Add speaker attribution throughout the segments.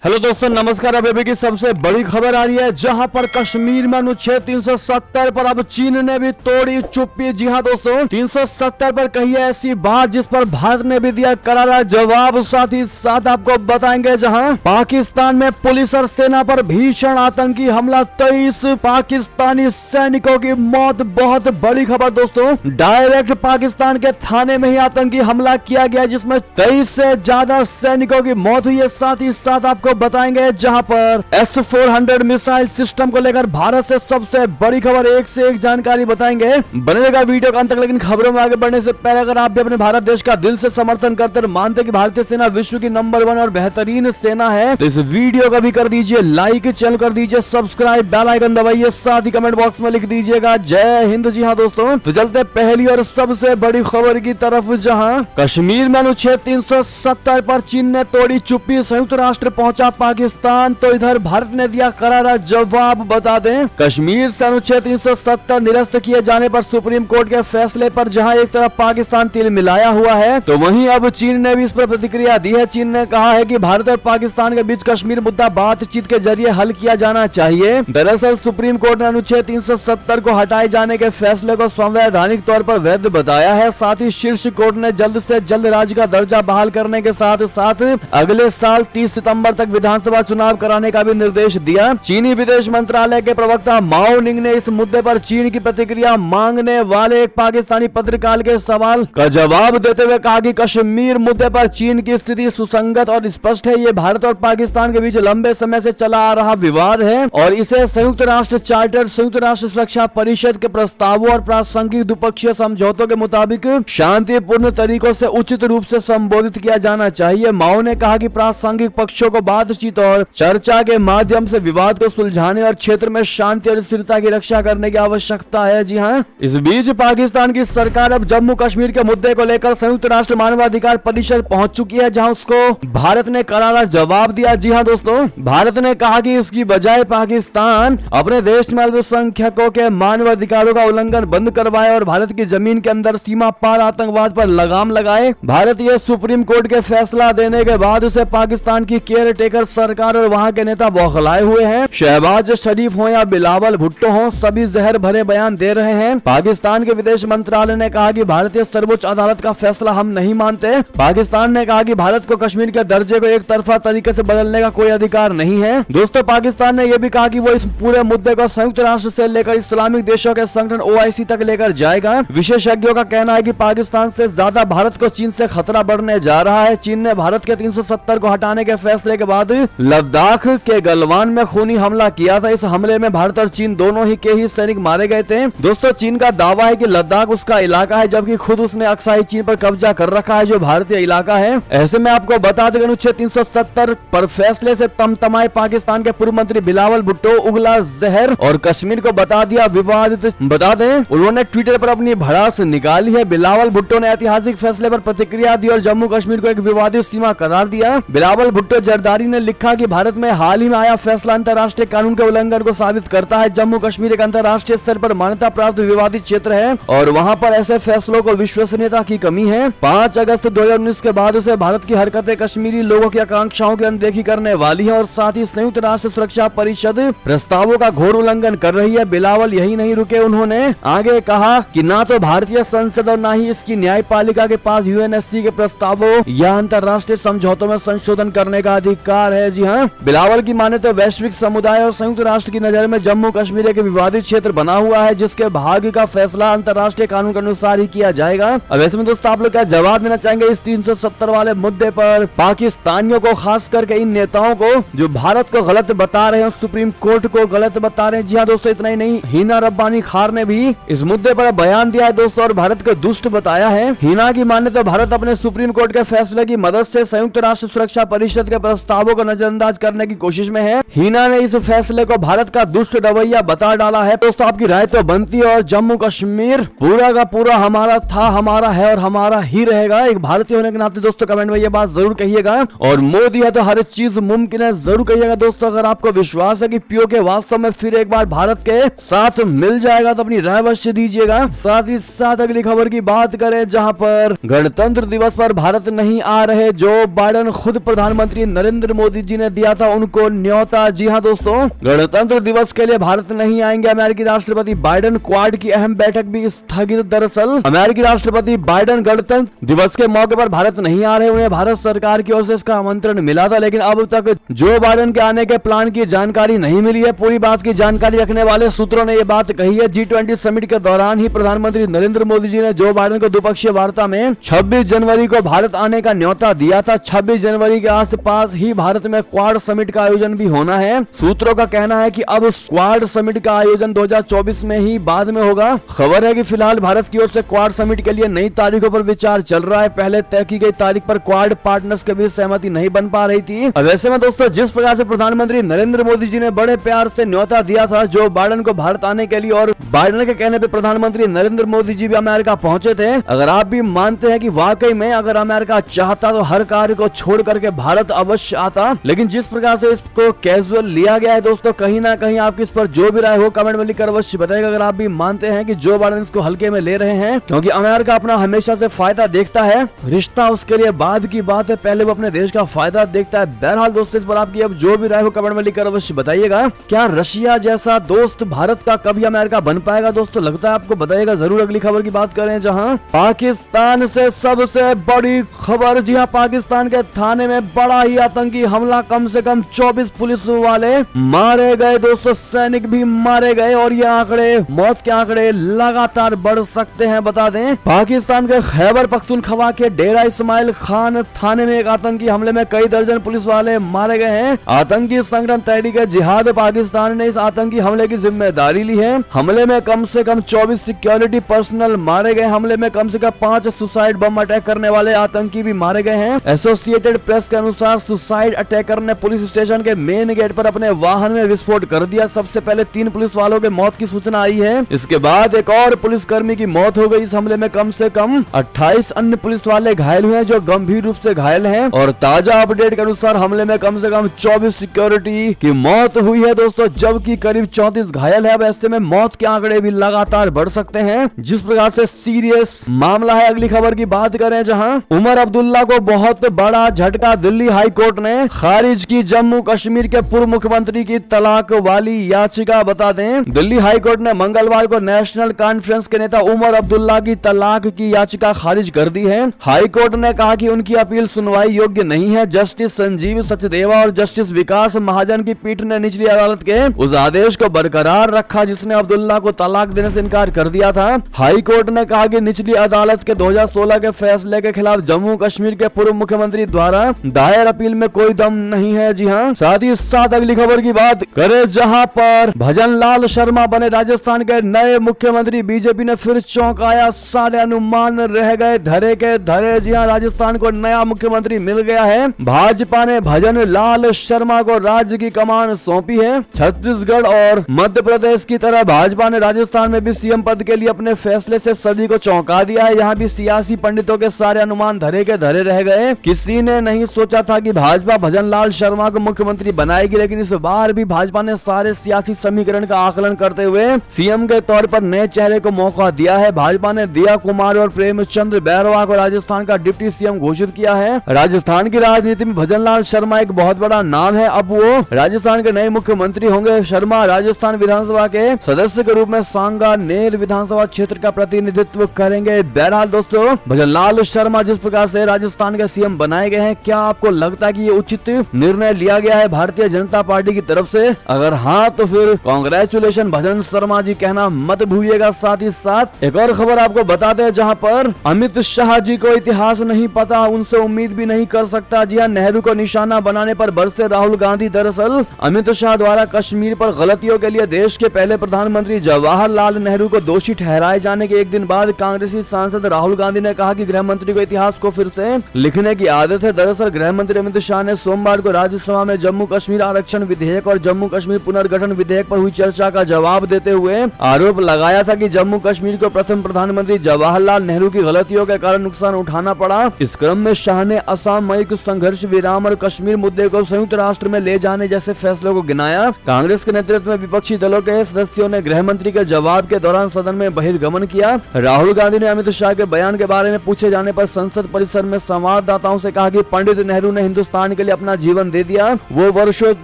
Speaker 1: Hello दोस्तों, नमस्कार। अभी की सबसे बड़ी खबर आ रही है, जहां पर कश्मीर में अनुच्छेद 370 पर अब चीन ने भी तोड़ी चुप्पी। जी हां दोस्तों, 370 पर कही है ऐसी बात जिस पर भारत ने भी दिया करारा जवाब। साथ ही साथ आपको बताएंगे जहां पाकिस्तान में पुलिस और सेना पर भीषण आतंकी हमला, 23 पाकिस्तानी सैनिकों की मौत। बहुत बड़ी खबर दोस्तों, डायरेक्ट पाकिस्तान के थाने में ही आतंकी हमला किया गया जिसमें 23 से ज्यादा सैनिकों की मौत हुई है। साथ ही साथ आपको बताएंगे जहां पर S-400 मिसाइल सिस्टम को लेकर भारत से सबसे बड़ी खबर, एक से एक जानकारी बताएंगे। बनेगा वीडियो का अंत तक। लेकिन खबरों में आगे बढ़ने से पहले अगर आप भी अपने भारत देश का दिल से समर्थन करते और मानते हैं कि भारतीय सेना विश्व की नंबर 1 और बेहतरीन सेना है, तो इस वीडियो को भी कर दीजिए लाइक, चैनल कर दीजिए सब्सक्राइब, बेल आइकन दबाइए, साथ ही कमेंट बॉक्स में लिख दीजिएगा जय हिंद। जी हाँ दोस्तों, तो चलते पहली और सबसे बड़ी खबर की तरफ, जहां कश्मीर में अनुच्छेद 370 पर चीन ने तोड़ी चुप्पी, संयुक्त राष्ट्र पहुंचा पाकिस्तान, तो इधर भारत ने दिया करारा जवाब। बता दें, कश्मीर से अनुच्छेद 370 निरस्त किए जाने पर सुप्रीम कोर्ट के फैसले पर जहां एक तरफ पाकिस्तान तिल मिलाया हुआ है, तो वहीं अब चीन ने भी इस पर प्रतिक्रिया दी है। चीन ने कहा है कि भारत और पाकिस्तान के बीच कश्मीर मुद्दा बातचीत के जरिए हल किया जाना चाहिए। दरअसल सुप्रीम कोर्ट ने अनुच्छेद 370 को हटाए जाने के फैसले को संवैधानिक तौर पर वैध बताया है। साथ ही शीर्ष कोर्ट ने जल्द से जल्द राज्य का दर्जा बहाल करने के साथ साथ अगले साल 30 सितंबर तक विधानसभा चुनाव कराने का भी निर्देश दिया। चीनी विदेश मंत्रालय के प्रवक्ता माओ निंग ने इस मुद्दे पर चीन की प्रतिक्रिया मांगने वाले एक पाकिस्तानी पत्रकार के सवाल का जवाब देते हुए कहा कि कश्मीर मुद्दे पर चीन की स्थिति सुसंगत और स्पष्ट है। ये भारत और पाकिस्तान के बीच लंबे समय से चला आ रहा विवाद है और इसे संयुक्त राष्ट्र चार्टर, संयुक्त राष्ट्र सुरक्षा परिषद के प्रस्तावों और प्रासंगिक द्विपक्षीय समझौतों के मुताबिक शांतिपूर्ण तरीकों से उचित रूप से संबोधित किया जाना चाहिए। माओ ने कहा कि प्रासंगिक पक्षों को बातचीत और चर्चा के माध्यम से विवाद को सुलझाने और क्षेत्र में शांति और स्थिरता की रक्षा करने की आवश्यकता है। जी हां, इस बीच पाकिस्तान की सरकार अब जम्मू कश्मीर के मुद्दे को लेकर संयुक्त राष्ट्र मानवाधिकार परिषद पहुंच चुकी है, जहां उसको भारत ने करारा जवाब दिया। जी हां दोस्तों, भारत ने कहा कि इसकी बजाय पाकिस्तान अपने देश में अल्पसंख्यकों के मानवाधिकारों का उल्लंघन बंद करवाए और भारत की जमीन के अंदर सीमा पार आतंकवाद पर लगाम लगाए। भारत ये सुप्रीम कोर्ट के फैसला देने के बाद उसे पाकिस्तान की केयर टेकर सरकार और वहां के नेता बौखलाए हुए हैं। शहबाज शरीफ हो या बिलावल भुट्टो हो, सभी जहर भरे बयान दे रहे हैं। पाकिस्तान के विदेश मंत्रालय ने कहा कि भारतीय सर्वोच्च अदालत का फैसला हम नहीं मानते। पाकिस्तान ने कहा कि भारत को कश्मीर के दर्जे को एक तरफा तरीके से बदलने का कोई अधिकार नहीं है। दोस्तों, पाकिस्तान ने यह भी कहा कि वो इस पूरे मुद्दे को संयुक्त राष्ट्र से लेकर इस्लामिक देशों के संगठन OIC तक लेकर जाएगा। विशेषज्ञों का कहना है कि पाकिस्तान से ज्यादा भारत को चीन से खतरा बढ़ने जा रहा है। चीन ने भारत के 370 को हटाने के फैसले के बाद लद्दाख के गलवान में खूनी हमला किया था। इस हमले में भारत और चीन दोनों ही के ही सैनिक मारे गए थे। दोस्तों, चीन का दावा है कि लद्दाख उसका इलाका है, जबकि खुद उसने अक्साई चीन पर कब्जा कर रखा है, जो भारतीय इलाका है। ऐसे में आपको बता दें, अनुच्छेद 370 पर फैसले से तमतमाए पाकिस्तान के पूर्व मंत्री बिलावल भुट्टो उगला जहर और कश्मीर को बता दिया विवादित। बता दें, उन्होंने ट्विटर पर अपनी भड़ास निकाली है। बिलावल भुट्टो ने ऐतिहासिक फैसले पर प्रतिक्रिया दी और जम्मू कश्मीर को एक विवादित सीमा करार दिया। बिलावल भुट्टो जरदारी ने लिखा कि भारत में हाल ही में आया फैसला अंतर्राष्ट्रीय कानून के उल्लंघन को साबित करता है। जम्मू कश्मीर एक अंतर्राष्ट्रीय स्तर पर मान्यता प्राप्त विवादित क्षेत्र है और वहां पर ऐसे फैसलों को विश्वसनीयता की कमी है। 5 अगस्त 2019 के बाद से भारत की हरकतें कश्मीरी लोगों की आकांक्षाओं की अनदेखी करने वाली है और साथ ही संयुक्त राष्ट्र सुरक्षा परिषद प्रस्तावों का घोर उल्लंघन कर रही है। बिलावल यही नहीं रुके, उन्होंने आगे कहा कि ना तो भारतीय संसद और ना ही इसकी न्यायपालिका के पास UNSC के प्रस्तावों या अंतर्राष्ट्रीय समझौतों में संशोधन करने का अधिकार है। जी हाँ, बिलावल की माने तो वैश्विक समुदाय और संयुक्त राष्ट्र की नजर में जम्मू कश्मीर एक विवादित क्षेत्र बना हुआ है, जिसके भाग्य का फैसला अंतर्राष्ट्रीय कानून के अनुसार ही किया जाएगा। अब ऐसे में दोस्तों, आप लोग क्या जवाब देना चाहेंगे इस 370 वाले मुद्दे पर पाकिस्तानियों को, खास करके इन नेताओं को जो भारत को गलत बता रहे हैं, सुप्रीम कोर्ट को गलत बता रहे हैं। जी हाँ दोस्तों, इतना ही नहीं, हिना रब्बानी खार ने भी इस मुद्दे पर बयान दिया है दोस्तों और भारत को दुष्ट बताया है। हिना की माने तो भारत अपने सुप्रीम कोर्ट के फैसले की मदद से संयुक्त राष्ट्र सुरक्षा परिषद के प्रस्तावों को नजरअंदाज करने की कोशिश में है। हिना ने इस फैसले को भारत का दुष्ट रवैया बता डाला है। दोस्तों, आपकी राय तो बनती है और जम्मू कश्मीर पूरा का पूरा हमारा था, हमारा है और हमारा ही रहेगा। एक भारतीय होने के नाते दोस्तों कमेंट में ये बात जरूर कहिएगा और मोदी है तो हर चीज मुमकिन है जरूर कहिएगा। दोस्तों, अगर आपको विश्वास है कि POK वास्तव में फिर एक बार भारत के साथ मिल जाएगा तो अपनी राय अवश्य दीजिएगा। साथ ही साथ अगली खबर की बात करें, जहां पर गणतंत्र दिवस पर भारत नहीं आ रहे जो बाइडेन खुद प्रधानमंत्री नरेंद्र नरेंद्र मोदी जी ने दिया था उनको न्योता। जी हाँ दोस्तों, गणतंत्र दिवस के लिए भारत नहीं आएंगे अमेरिकी राष्ट्रपति बाइडेन, क्वाड की अहम बैठक भी स्थगित। दरअसल अमेरिकी राष्ट्रपति बाइडेन गणतंत्र दिवस के मौके पर भारत नहीं आ रहे, उन्हें भारत सरकार की ओर से इसका आमंत्रण मिला था, लेकिन अब तक जो बाइडेन के आने के प्लान की जानकारी नहीं मिली है। पूरी बात की जानकारी रखने वाले सूत्रों ने यह बात कही है। G20 समिट के दौरान ही प्रधानमंत्री नरेंद्र मोदी जी ने जो बाइडेन को द्विपक्षीय वार्ता में 26 जनवरी को भारत आने का न्योता दिया था। 26 जनवरी के आसपास ही भारत में क्वाड समिट का आयोजन भी होना है। सूत्रों का कहना है कि अब क्वाड समिट का आयोजन 2024 में ही बाद में होगा। खबर है कि फिलहाल भारत की ओर से क्वाड समिट के लिए नई तारीखों पर विचार चल रहा है। पहले तय की गई तारीख पर क्वाड पार्टनर्स के बीच सहमति नहीं बन पा रही थी। अब ऐसे में दोस्तों, जिस प्रकार से प्रधानमंत्री नरेंद्र मोदी जी ने बड़े प्यार से न्योता दिया था जो बाइडेन को भारत आने के लिए, और बाइडेन के कहने पे प्रधानमंत्री नरेंद्र मोदी जी भी अमेरिका पहुंचे थे। अगर आप भी मानते हैं कि वाकई में अगर अमेरिका चाहता तो हर कार्य को छोड़ करके भारत अवश्य आता, लेकिन जिस प्रकार से इसको कैजुअल लिया गया है दोस्तों, कहीं ना कहीं आपकी इस पर जो भी राय हो कमेंट में लिखकर अवश्य बताइएगा। अगर आप भी मानते हैं कि जो बाइडेन इसको हल्के में ले रहे हैं क्योंकि अमेरिका अपना हमेशा से फायदा देखता है, रिश्ता उसके लिए बाद की बात है, पहले वो अपने देश का फायदा देखता है। बहरहाल दोस्तों, इस पर आपकी अब जो भी राय हो कमेंट में लिखकर अवश्य बताइएगा। क्या रशिया जैसा दोस्त भारत का कभी अमेरिका बन पाएगा दोस्तों? लगता है आपको, बताइएगा जरूर। अगली खबर की बात करें, जहां पाकिस्तान से सबसे बड़ी खबर। जी हां, पाकिस्तान के थाने में बड़ा ही आतंकी हमला, कम से कम 24 पुलिस वाले मारे गए दोस्तों, सैनिक भी मारे गए और ये आंकड़े, मौत के आंकड़े लगातार बढ़ सकते हैं। बता दें, पाकिस्तान के खैबर पख्तूनख्वा के डेरा इस्माइल खान थाने में एक आतंकी हमले में कई दर्जन पुलिस वाले मारे गए हैं। आतंकी संगठन तहरीक जिहाद पाकिस्तान ने इस आतंकी हमले की जिम्मेदारी ली है। हमले में कम से कम 24 सिक्योरिटी पर्सनल मारे गए। हमले में कम से कम 5 सुसाइड बम अटैक करने वाले आतंकी भी मारे गए हैं। एसोसिएटेड प्रेस के अनुसार सुसाइड अटैकर ने पुलिस स्टेशन के मेन गेट पर अपने वाहन में विस्फोट कर दिया। सबसे पहले 3 पुलिस वालों के मौत की सूचना आई है, इसके बाद एक और पुलिसकर्मी की मौत हो गई। इस हमले में कम से कम 28 अन्य पुलिस वाले घायल हुए हैं जो गंभीर रूप से घायल हैं, और ताजा अपडेट के अनुसार हमले में कम से कम 24 सिक्योरिटी की मौत हुई है दोस्तों, जबकि करीब 34 घायल है। अब ऐसे में मौत के आंकड़े भी लगातार बढ़ सकते हैं, जिस प्रकार से सीरियस मामला है। अगली खबर की बात करें, जहां उमर अब्दुल्ला को बहुत बड़ा झटका, दिल्ली हाई कोर्ट ने खारिज की जम्मू कश्मीर के पूर्व मुख्यमंत्री की तलाक वाली याचिका। बता दें, दिल्ली हाई कोर्ट ने मंगलवार को नेशनल कॉन्फ्रेंस के नेता उमर अब्दुल्ला की तलाक की याचिका खारिज कर दी है। हाई कोर्ट ने कहा कि उनकी अपील सुनवाई योग्य नहीं है। जस्टिस संजीव सचदेवा और जस्टिस विकास महाजन की पीठ ने निचली अदालत के उस आदेश को बरकरार रखा जिसने अब्दुल्ला को तलाक देने से इनकार कर दिया था। हाई कोर्ट ने कहा कि निचली अदालत के 2016 के फैसले के खिलाफ जम्मू कश्मीर के पूर्व मुख्यमंत्री द्वारा दायर अपील में कोई दम नहीं है। जी हाँ, साथ ही साथ अगली खबर की बात करें, जहां पर भजन लाल शर्मा बने राजस्थान के नए मुख्यमंत्री। बीजेपी ने फिर चौंकाया, सारे अनुमान रह गए धरे के धरे। जी हाँ, राजस्थान को नया मुख्यमंत्री मिल गया है। भाजपा ने भजन लाल शर्मा को राज्य की कमान सौंपी है। छत्तीसगढ़ और मध्य प्रदेश की तरह भाजपा ने राजस्थान में भी सीएम पद के लिए अपने फैसले से सभी को चौंका दिया है। यहाँ भी सियासी पंडितों के सारे अनुमान धरे के धरे रह गए। किसी ने नहीं सोचा था कि भाजपा भजन लाल शर्मा को मुख्यमंत्री बनाएगी, लेकिन इस बार भी भाजपा ने सारे सियासी समीकरण का आकलन करते हुए सीएम के तौर पर नए चेहरे को मौका दिया है। भाजपा ने दिया कुमार और प्रेमचंद्र बैरवा को राजस्थान का डिप्टी सीएम घोषित किया है। राजस्थान की राजनीति में भजन लाल शर्मा एक बहुत बड़ा नाम है। अब वो राजस्थान के नए मुख्यमंत्री होंगे। शर्मा राजस्थान विधानसभा के सदस्य के रूप में सांगानेर विधानसभा क्षेत्र का प्रतिनिधित्व करेंगे। बहरहाल दोस्तों, भजन लाल शर्मा जिस प्रकार से राजस्थान के सीएम बनाए गए हैं, क्या आपको लगता है कि ये उचित निर्णय लिया गया है भारतीय जनता पार्टी की तरफ से? अगर हाँ तो फिर कांग्रेचुलेशन भजन शर्मा जी कहना मत भूलिएगा। साथ ही साथ एक और खबर आपको बताते हैं, जहां पर अमित शाह जी को इतिहास नहीं पता, उनसे उम्मीद भी नहीं कर सकता। जी हाँ, नेहरू को निशाना बनाने पर बरसे राहुल गांधी। दरअसल अमित शाह द्वारा कश्मीर पर गलतियों के लिए देश के पहले प्रधानमंत्री जवाहरलाल नेहरू को दोषी ठहराए जाने के एक दिन बाद कांग्रेसी सांसद राहुल गांधी ने कहा कि गृह मंत्री को इतिहास को फिर से लिखने की आदत है। दरअसल गृह मंत्री अमित शाह ने सोमवार को राज्यसभा में जम्मू कश्मीर आरक्षण विधेयक और जम्मू कश्मीर पुनर्गठन विधेयक पर हुई चर्चा का जवाब देते हुए आरोप लगाया था कि जम्मू कश्मीर को प्रथम प्रधानमंत्री जवाहरलाल नेहरू की गलतियों के कारण नुकसान उठाना पड़ा। इस क्रम में शाह ने असामयिक संघर्ष विराम और कश्मीर मुद्दे को संयुक्त राष्ट्र में ले जाने जैसे फैसलों को गिनाया। कांग्रेस के नेतृत्व में विपक्षी दलों के सदस्यों ने गृह मंत्री के जवाब के दौरान सदन में बहिर्गमन किया। राहुल गांधी ने अमित शाह के बयान के बारे में पूछे जाने पर संसद परिसर में संवाददाताओं से कहा कि पंडित नेहरू ने हिंदुस्तान के के लिए अपना जीवन दे दिया। वो वर्षों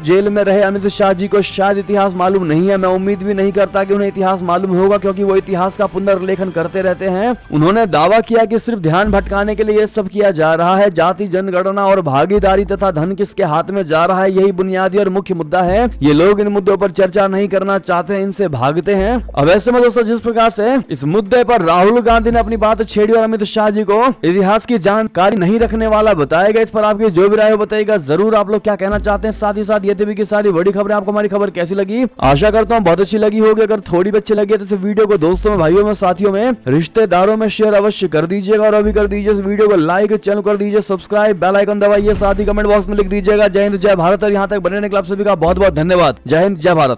Speaker 1: जेल में रहे अमित शाह जी को शायद इतिहास मालूम नहीं है। मैं उम्मीद भी नहीं करता कि उन्हें इतिहास मालूम होगा, क्योंकि वो इतिहास का पुनर्लेखन करते रहते हैं। उन्होंने दावा किया कि सिर्फ ध्यान भटकाने के लिए ये सब किया जा रहा है। जाति, जनगणना और भागीदारी तथा धन किसके हाथ में जा रहा है, यही बुनियादी और मुख्य मुद्दा है। ये लोग इन मुद्दों पर चर्चा नहीं करना चाहते हैं, इनसे भागते हैं। अब ऐसे में दोस्तों, जिस प्रकार से इस मुद्दे पर राहुल गांधी ने अपनी बात छेड़ी और अमित शाह जी को इतिहास की जानकारी नहीं रखने वाला बताएगा, इस पर आपकी जो भी राय हो बताइएगा जरूर। आप लोग क्या कहना चाहते हैं? साथ ही साथ ये टीवी की सारी बड़ी खबरें आपको हमारी खबर कैसी लगी? आशा करता हूँ बहुत अच्छी लगी होगी। अगर थोड़ी भी अच्छी लगी तो इस वीडियो को दोस्तों में, भाइयों में, साथियों में, रिश्तेदारों में शेयर अवश्य कर दीजिएगा। और अभी कर दीजिए इस वीडियो को लाइक, चैनल कर दीजिए सब्सक्राइब, बेल आइकन दबाइए, साथ ही कमेंट बॉक्स में लिख दीजिएगा जय हिंद जय भारत। और यहाँ तक बने रहने के लिए आप सभी का बहुत बहुत धन्यवाद। जय हिंद जय भारत।